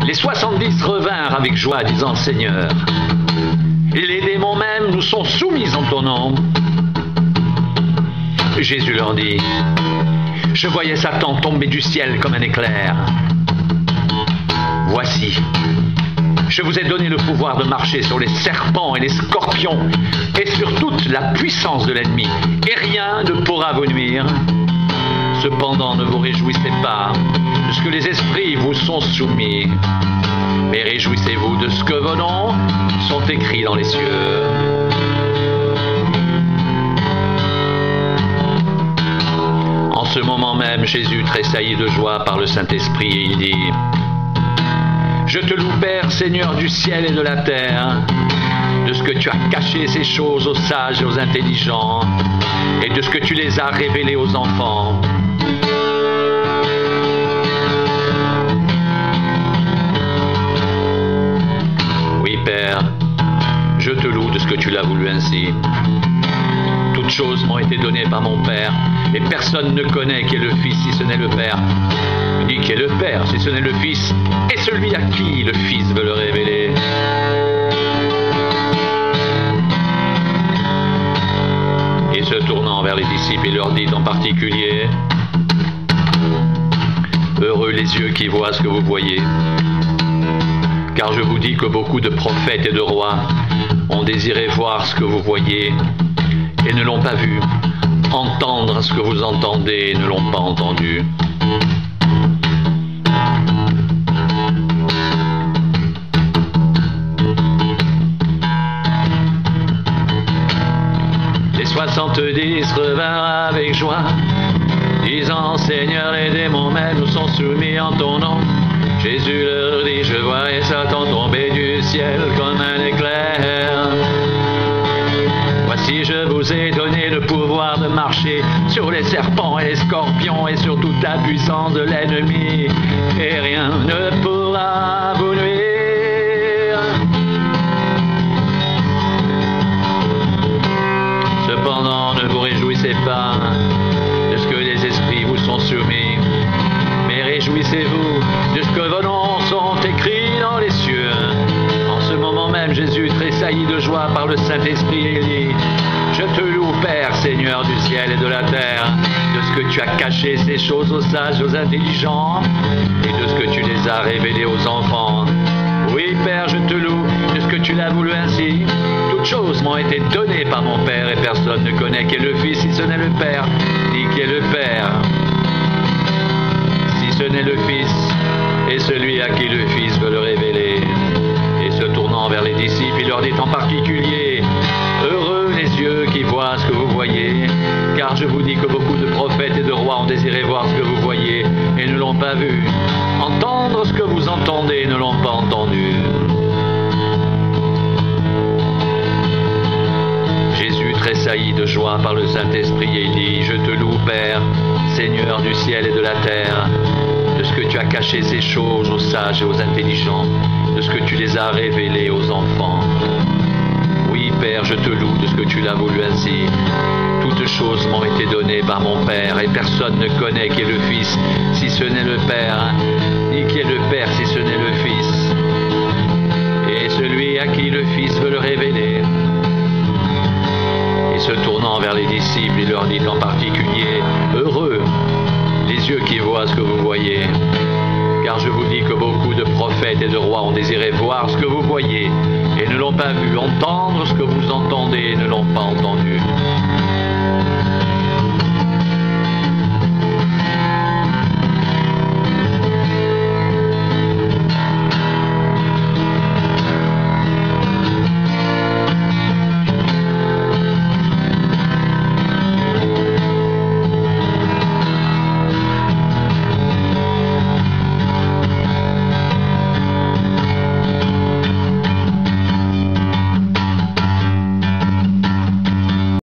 Les 70 revinrent avec joie, disant: Seigneur, et les démons même nous sont soumis en ton nom. Jésus leur dit: Je voyais Satan tomber du ciel comme un éclair. Voici, je vous ai donné le pouvoir de marcher sur les serpents et les scorpions et sur toute la puissance de l'ennemi, et rien ne pourra vous nuire. Cependant, ne vous réjouissez pas de ce que les esprits vous sont soumis, mais réjouissez-vous de ce que vos noms sont écrits dans les cieux. En ce moment même, Jésus tressaillit de joie par le Saint-Esprit et il dit: Je te loue, Père, Seigneur du ciel et de la terre, de ce que tu as caché ces choses aux sages et aux intelligents, et de ce que tu les as révélées aux enfants. Oui, Père, je te loue de ce que tu l'as voulu ainsi. Toutes choses m'ont été données par mon Père, et personne ne connaît qui est le Fils si ce n'est le Père, ni qui est le Père si ce n'est le Fils, et celui à qui le Fils veut le révéler. Et se tournant vers les disciples, il leur dit en particulier: Heureux les yeux qui voient ce que vous voyez, car je vous dis que beaucoup de prophètes et de rois ont désiré voir ce que vous voyez et ne l'ont pas vu, entendre ce que vous entendez et ne l'ont pas entendu. Les 70 revinrent avec joie, disant: Seigneur, les démons même nous sont soumis en ton nom. Jésus leur dit: Je voyais Satan tomber du ciel comme un éclair. Voici, je vous ai donné le pouvoir de marcher sur les serpents et les scorpions et sur toute la puissance de l'ennemi, et rien ne pourra vous nuire. Cependant, ne vous réjouissez pas de ce que les esprits vous sont soumis, mais réjouissez-vous de ce que vos noms sont écrits dans les cieux. En ce moment même, Jésus tressaillit de joie par le Saint-Esprit et dit: Je te loue, Père, Seigneur du ciel et de la terre, de ce que tu as caché ces choses aux sages et aux intelligents, et de ce que tu les as révélées aux enfants. Oui, Père, je te loue de ce que tu l'as voulu ainsi. Toutes choses m'ont été données par mon Père, et personne ne connaît qui est le Fils si ce n'est le Père, ni qui est le Père si ce n'est le Fils, et celui à qui le Fils veut le révéler. Et se tournant vers les disciples, il leur dit en particulier: Heureux les yeux qui voient ce que vous voyez, car je vous dis que beaucoup de prophètes et de rois ont désiré voir ce que vous voyez et ne l'ont pas vu, entendre ce que vous entendez et ne l'ont pas entendu. Jésus tressaillit de joie par le Saint-Esprit et il dit: Je te loue, Père, Seigneur du ciel et de la terre, de ce que tu as caché ces choses aux sages et aux intelligents, de ce que tu les as révélées aux enfants. Oui, Père, je te loue de ce que tu l'as voulu ainsi. Toutes choses m'ont été données par mon Père, et personne ne connaît qui est le Fils si ce n'est le Père, ni qui est le Père si ce n'est le Fils, et celui à qui le Fils veut le révéler. Et se tournant vers les disciples, il leur dit en particulier: Heureux les yeux qui voient ce que vous voyez, car je vous dis que beaucoup de prophètes et de rois ont désiré voir ce que vous voyez et ne l'ont pas vu, entendre ce que vous entendez et ne l'ont pas entendu.